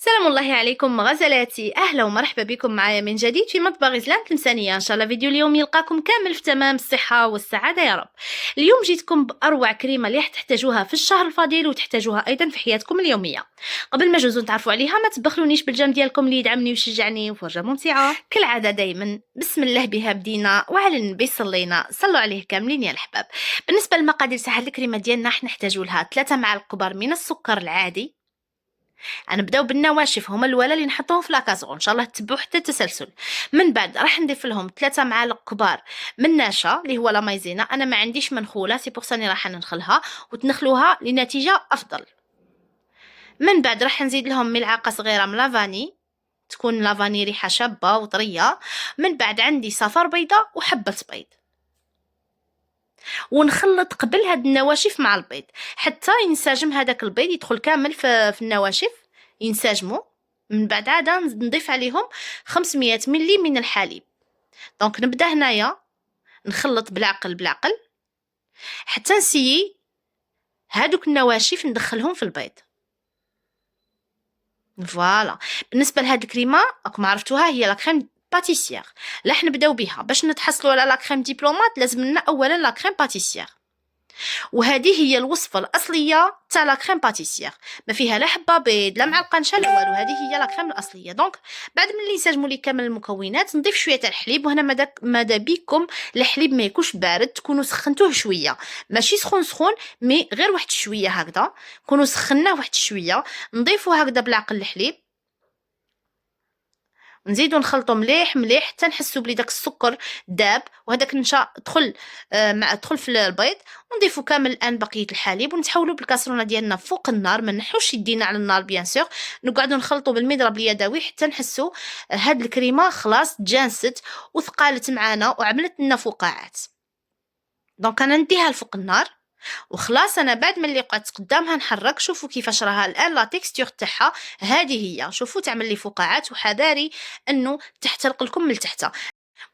سلام الله عليكم غزلاتي، أهلا ومرحبا بكم معايا من جديد في مطبخ غزلان تلمسانية. إن شاء الله فيديو اليوم يلقاكم كامل في تمام الصحة والسعادة يا رب. اليوم جيتكم بأروع كريمة اللي تحتاجوها في الشهر الفضيل وتحتاجوها أيضا في حياتكم اليومية. قبل ما جوزو نتعرفوا عليها ما تبخلونيش بالجام ديالكم اللي يدعمني ويشجعني وفرجة ممتعة كالعادة دايما. بسم الله بها بدينا وعلى النبي صلينا، صلوا عليه كاملين يا الحباب. بالنسبة للمقادير تاع هاد الكريمة ديالنا نحتاجوا لها 3 معالق كبار من السكر العادي. غنبداو بالنواشف، هما الاولى اللي نحطوهم في لاكازرون، ان شاء الله تتبعوا حتى التسلسل. من بعد راح نضيف لهم 3 معالق كبار من نشا اللي هو لا مايزينا. انا ما عنديش منخوله، سي بوغ ساني راح ننخلها وتنخلوها لنتيجه افضل. من بعد راح نزيد لهم ملعقه صغيره من لافاني، تكون لافاني ريحه شابه وطريه. من بعد عندي صفر بيضه وحبه بيض، ونخلط قبل هاد النواشف مع البيض حتى ينسجم هذاك البيض، يدخل كامل في النواشف ينسجموا. من بعد عاده نضيف عليهم 500 ملي من الحليب. دونك نبدا هنايا نخلط بالعقل بالعقل حتى نسيي هادوك النواشف ندخلهم في البيض. فوالا. بالنسبه لهاد الكريمه راكم عرفتوها، هي لا كريم باتيسير. راح نبداو بها باش نتحصلوا على لا كريم دبلومات. لازم لنا اولا لا كريم باتيسير، وهذه هي الوصفه الاصليه تاع لا كريم باتيسير. ما فيها لا حبه بيض لا معلقه نشا لا والو، هذه هي لا كريم الاصليه. دونك بعد ملي نسجموا لي كامل المكونات نضيف شويه تاع الحليب. وهنا ماذا بيكم الحليب ما يكونش بارد، تكونوا سخنتوه شويه، ماشي سخون سخون مي غير واحد شويه هكذا، كونوا سخناه واحد شويه. نضيفوا هكذا بالعقل الحليب، نزيدو نخلطو مليح مليح حتى نحسو بلي داك السكر داب وهداك النشا دخل في البيض. ونضيفو كامل الان بقيه الحليب ونتحولوا بالكاسرونه ديالنا فوق النار، ما نحوش يدينا على النار بيان سور. نقعدوا نخلطوا بالمضرب اليدوي حتى نحسو هاد الكريمه خلاص تجانست وثقالت معانا وعملت لنا فقاعات. دونك انا نديها لفوق النار وخلاص. انا بعد ملي قعدت قدامها نحرك، شوفوا كيفاش راها الان لا تيكستور تاعها. هذه هي، شوفوا تعمل لي فقاعات وحذاري انه تحترق لكم من تحت.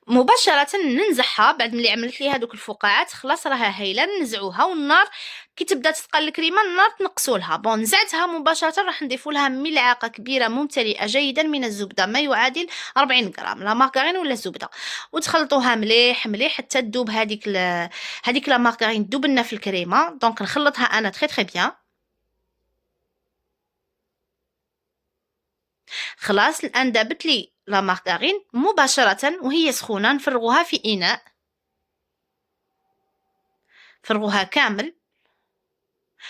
مباشره ننزعها بعد ملي عملت لي هذوك الفقاعات، خلاص راها هايله. ننزعوها والنار كي تبدا تثقل الكريمه النار تنقصوا لها. بون نزعتها مباشره راح نضيفوا لها ملعقه كبيره ممتلئه جيدا من الزبده، ما يعادل 40 غرام لا مارغرين ولا الزبده، وتخلطوها مليح مليح حتى تذوب هذيك لا مارغرين تذوب لنا في الكريمه. دونك نخلطها انا تري بيان. خلاص الان دابت لي لا مارغرين مباشره وهي سخونه نفرغوها في اناء، فرغوها كامل.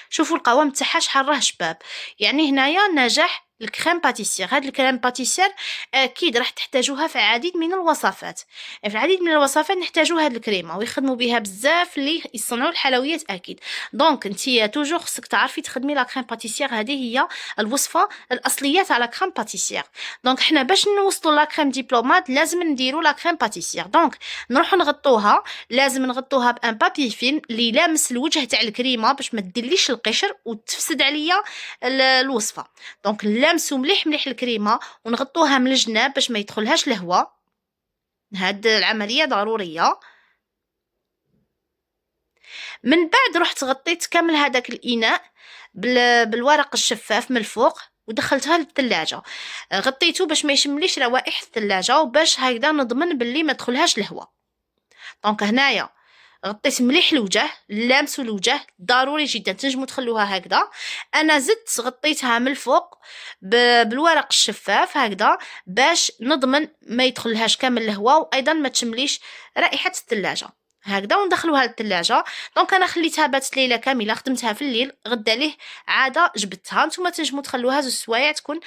شوفوا القوام تاعها شحال راه شباب. يعني هنايا نجاح الكريم باتيسير. هاد الكريم باتيسير اكيد راح تحتاجوها في العديد من الوصفات. في العديد من الوصفات نحتاجوا هاد الكريمه ويخدموا بها بزاف اللي يصنعوا الحلويات اكيد. دونك انتيا توجور خصك تعرفي تخدمي لا كريم باتيسير، هذه هي الوصفه الاصليه تاع لا كريم باتيسير. دونك حنا باش نوصلوا لا كريم دبلومات لازم نديروا لا كريم باتيسير. دونك نروحوا نغطوها، لازم نغطوها بان بابي فيلم اللي لامس الوجه تاع الكريمه باش ما تدليش القشر وتفسد عليا الوصفه. دونك نلامسو مليح مليح الكريمه ونغطوها من الجناب باش ما يدخلهاش الهواء. هاد العمليه ضروريه. من بعد رحت غطيت كامل هذاك الاناء بالورق الشفاف من الفوق ودخلتها للثلاجه. غطيته باش ما يشمليش روائح الثلاجه وباش هكذا نضمن باللي ما دخلهاش الهواء. دونك هنايا غطيت مليح الوجه، لامسوا الوجه ضروري جدا، تنجموا تخلوها هكذا. انا زدت غطيتها من الفوق بالورق الشفاف هكذا باش نضمن ما يدخلهاش كامل الهواء وايضا ما تشمليش رائحه الثلاجه هكذا. وندخلوها للثلاجه. دونك انا خليتها باتت ليله كامله، خدمتها في الليل، غدا ليه عاده جبدتها. نتوما تنجموا تخلوها 2 سوايع تكون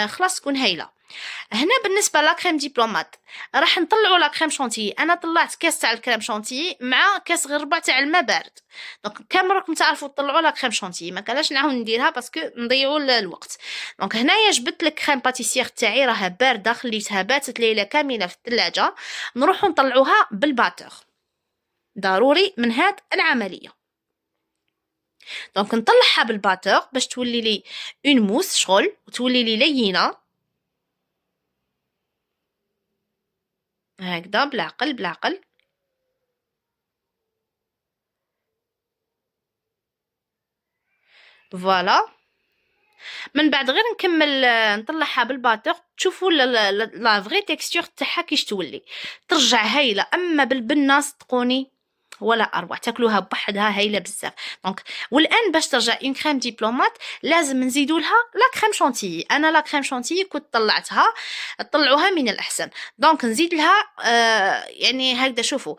خلاص تكون هايله. هنا بالنسبه لا كريم دبلومات راح نطلعوا لا كريم شونتيي. انا طلعت كاس تاع الكريم شونتيي مع كاس غير ربع تاع الماء بارد. دونك كامل راكم تعرفوا تطلعوا لا كريم شونتيي، ما كانش نعاود نديرها باسكو نضيعوا الوقت. دونك هنايا جبت لك كريم باتيسير تاعي راها بارده، خليتها باتت ليله كامله في الثلاجه. نروحوا نطلعوها بالباتور، ضروري من هاد العمليه. دونك نطلعها بالباتور باش تولي لي اون موس شغل وتولي لي لينه هكذا بالعقل بالعقل. فوالا. من بعد غير نكمل نطلعها بالباتور، تشوفوا لا فغي تيكستور تاعها كيش تولي، ترجع هايله. اما بالبنه صدقوني ولا اروع، تاكلوها بوحدها هايله بزاف. دونك والان باش ترجع اون كريم دبلومات لازم نزيدوا لها لا كريم شونتيي. انا لا كريم شونتيي كنت طلعتها، طلعوها من الاحسن. دونك نزيد لها يعني هكذا شوفوا،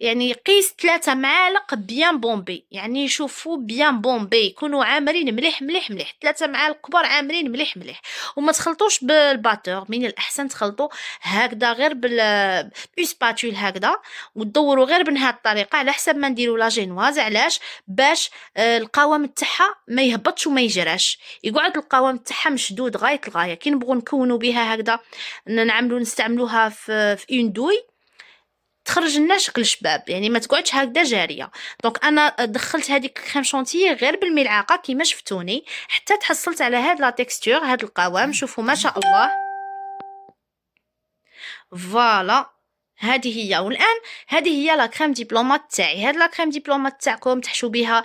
يعني قيس 3 معالق بيان بومبي، يعني شوفوا بيان بومبي يكونوا عامرين مليح مليح مليح، 3 معالق كبار عامرين مليح مليح. وما تخلطوش بالباتور، من الاحسن تخلطوا هكذا غير بسباتول هكذا، وتدوروا غير بهذه الطريقه على حسب ما نديروا لا جينواز. علاش؟ باش القوام تاعها ما يهبطش وما يجراش، يقعد القوام تاعها مشدود غايه الغايه. كي نبغوا نكونوا بها هكذا نستعملوها في اون دوي، تخرج لنا شكل شباب، يعني ما تقعدش هكذا جاريه. دونك انا دخلت هذيك كريم شونتيي غير بالملعقه كيما شفتوني حتى تحصلت على هاد لا تيكستور، هاد القوام. شوفوا ما شاء الله، فوالا هذه هي. والان هذه هي لا كريم دبلومات تاعي. هاد لا كريم دبلومات تاعكم تحشوا بها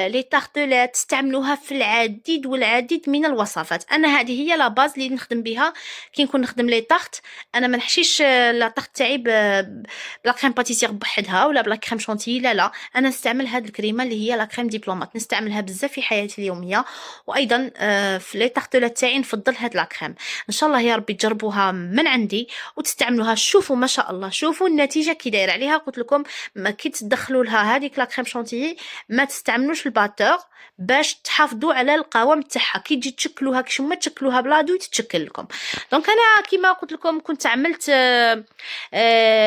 لي تارتلات، تستعملوها في العديد والعديد من الوصفات. انا هذه هي لا باز اللي نخدم بها كي نكون نخدم لي طارت. انا ما نحشيش لا طارت تاعي بلا كريم باتيسير بوحدها ولا بلا كريم شونتيي، لا لا، انا نستعمل هاد الكريمه اللي هي لا كريم دبلومات، نستعملها بزاف في حياتي اليوميه. وايضا في لي تارتلات تاعي نفضل هاد لا كريم. ان شاء الله يا ربي تجربوها من عندي وتستعملوها. شوفوا ما شاء الله، شوفوا النتيجه كي دايره عليها. قلت لكم ما كي تدخلوا لها هذيك لا كريم شونتيي ما تستعملوش الباتور باش تحافظوا على القوام تاعها. كي تجي تشكلوها كي ما تشكلوها بلادو تتشكل لكم. دونك انا كيما قلت لكم كنت عملت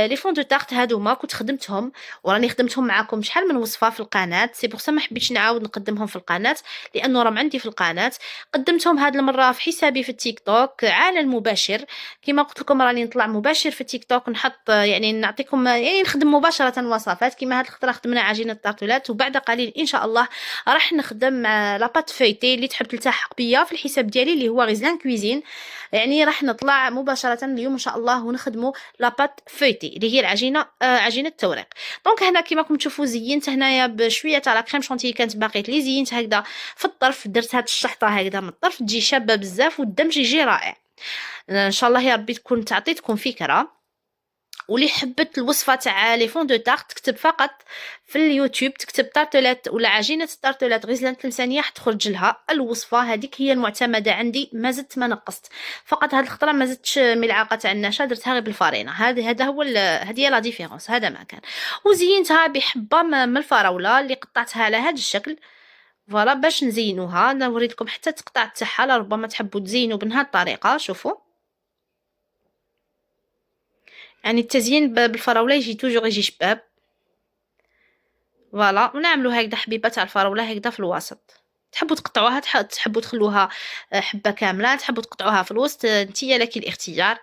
لي فون دو تارت هادوما، كنت خدمتهم وراني خدمتهم معاكم شحال من وصفه في القناه. سي بوغ سا ما حبيتش نعاود نقدمهم في القناه لانه راهم عندي في القناه. قدمتهم هاد المره في حسابي في التيك توك على المباشر. كيما قلت لكم راني نطلع مباشر في تيك توك، نحط يعني نعطيكم يعني نخدم مباشره وصفات. كيما هاد الخطره خدمنا عجينه الطارتولات، وبعد قليل ان شاء الله راح نخدم لاباط فايتي اللي تحب تلتحق بيا في الحساب ديالي اللي هو غزلان كويزين. يعني راح نطلع مباشره اليوم ان شاء الله ونخدموا لاباط فايتي اللي هي العجينه عجينه التوريق. دونك هنا كيما راكم تشوفوا زينت هنايا بشويه تاع لا كريم شونتيي كانت باقيت لي، زينت هكذا في الطرف، درت هاد الشحطه هكذا من الطرف تجي شابه بزاف والدمج يجي رائع. ان شاء الله يا ربي تكون تعطيتكم فكره. واللي حبت الوصفه تاع لي فون دو تارت تكتب فقط في اليوتيوب، تكتب طارتولات ولا عجينه الطارتولات غزلان التلمسانيه تخرج لها الوصفه هذيك هي المعتمده عندي. ما زدت ما نقصت، فقط هاد الخطره ما زدتش ملعقه تاع النشا، درتها غير بالفارينه. هذا هو هذه هي لا ديفيرونس، هذا ما كان. وزينتها بحبه من الفراوله اللي قطعتها على هذا الشكل فوالا باش نزينوها. نوري لكم حتى التقطاع تاعها، ربما تحبوا تزينوا بهذه الطريقه. شوفوا يعني التزيين بالفراوله يجي توجور يجي شباب فوالا. ونعملوا هكذا حبيبه تاع الفراوله هكذا في الوسط. تحبوا تقطعوها تحبوا تخلوها حبه كامله، تحبوا تقطعوها في الوسط، نتيا لك الاختيار.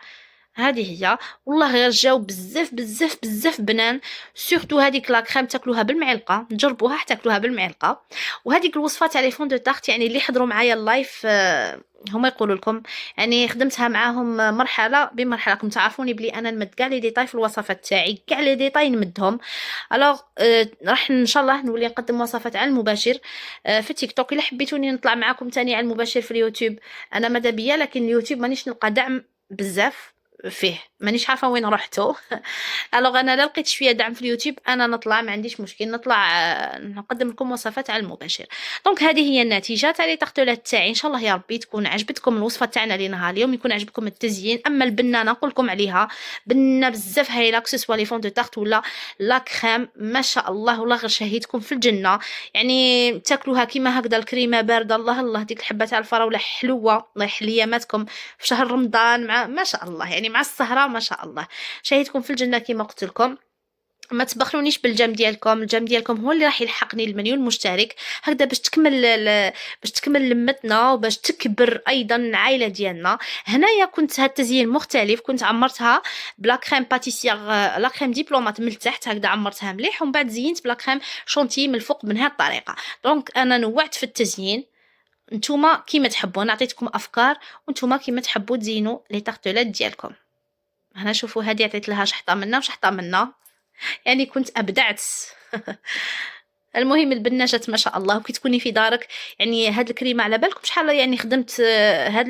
هذه هي. والله غير جاو بزاف بزاف بزاف بنان. سورتو هذيك لا كريم تاكلوها بالمعلقه، نجربوها حتى تاكلوها بالمعلقه. وهذيك الوصفه تاع لي فون دو تارت يعني اللي حضروا معايا اللايف هما يقولوا لكم يعني خدمتها معاهم مرحله بمرحله. راكم تعرفوني بلي انا نمد كاع لي ديتاي في الوصفات تاعي، كاع لي ديتاي نمدهم. الوغ راح ان شاء الله نولي نقدم وصفات على المباشر في تيك توك. الا حبيتوني نطلع معاكم تاني على المباشر في اليوتيوب انا ماذا بيا، لكن اليوتيوب مانيش نلقى دعم بزاف فيه، مانيش عارفه وين رحتو. الوغ انا لا لقيت شويه دعم في اليوتيوب انا نطلع ما عنديش مشكل، نطلع نقدم لكم وصفات على المباشر. دونك هذه هي النتيجه تاع لي طارتولات تاعي. ان شاء الله يا ربي تكون عجبتكم الوصفه تاعنا لنهار اليوم، يكون عجبكم التزيين. اما البنانه نقول لكم عليها بنه بزاف هايله، كسوا لي فون دو طارت ولا لا كريم ما شاء الله، والله غير شهيتكم في الجنه. يعني تاكلوها كيما هكذا الكريمه بارده، الله الله ديك الحبه تاع الفراوله حلوه، الله يحلي ماتكم في شهر رمضان مع ما شاء الله، يعني مع السهره ما شاء الله شهيتكم في الجنه كما قلت لكم. ما تبخلونيش بالجام ديالكم، الجام ديالكم هو اللي راح يلحقني المليون مشترك هكذا باش تكمل باش تكمل لمتنا وباش تكبر ايضا العائله ديالنا. هنايا كنت هاد التزيين مختلف، كنت عمرتها بلا كريم باتيسير لا كريم دبلومات من التحت هكذا عمرتها مليح، ومن بعد زينت بلا كريم شونتي من الفوق من هاد الطريقه. دونك انا نوعت في التزيين، نتوما كيما تحبوا، نعطيتكم افكار وانتوما كيما تحبوا تزينوا لي طارتولات ديالكم. هنا شوفوا هذه عطيت لها شحطه منا وشحطه منا، يعني كنت ابدعت. المهم البناجات ما شاء الله، وكي تكوني في دارك يعني هاد الكريمه على بالكم شحال يعني خدمت هاد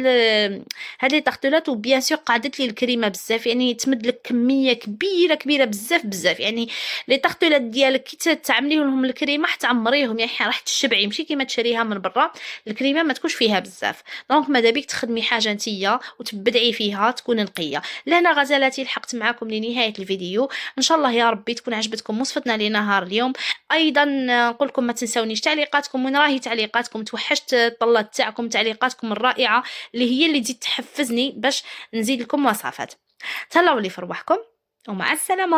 لي طارطولات، وبيان سور قعدت لي الكريمه بزاف، يعني تمد لك كميه كبيره كبيره بزاف بزاف. يعني لي طارطولات ديالك كي تعملي لهم الكريمه حتعمريهم، يعني راح تشبعي، ماشي كيما تشريها من برا الكريمه ما تكونش فيها بزاف. دونك ماذا بيك تخدمي حاجه نتيا وتبدعي فيها تكون نقيه. لهنا غزالاتي لحقت معكم لنهايه الفيديو، ان شاء الله يا ربي تكون عجبتكم وصفتنا لنهار اليوم. ايضا نقول لكم ما تنسونيش تعليقاتكم، وين راهي تعليقاتكم، توحشت الطلات تاعكم، تعليقاتكم الرائعه اللي تزيد تحفزني باش نزيد لكم وصفات. تهلاو لي في رواحكم ومع السلامه.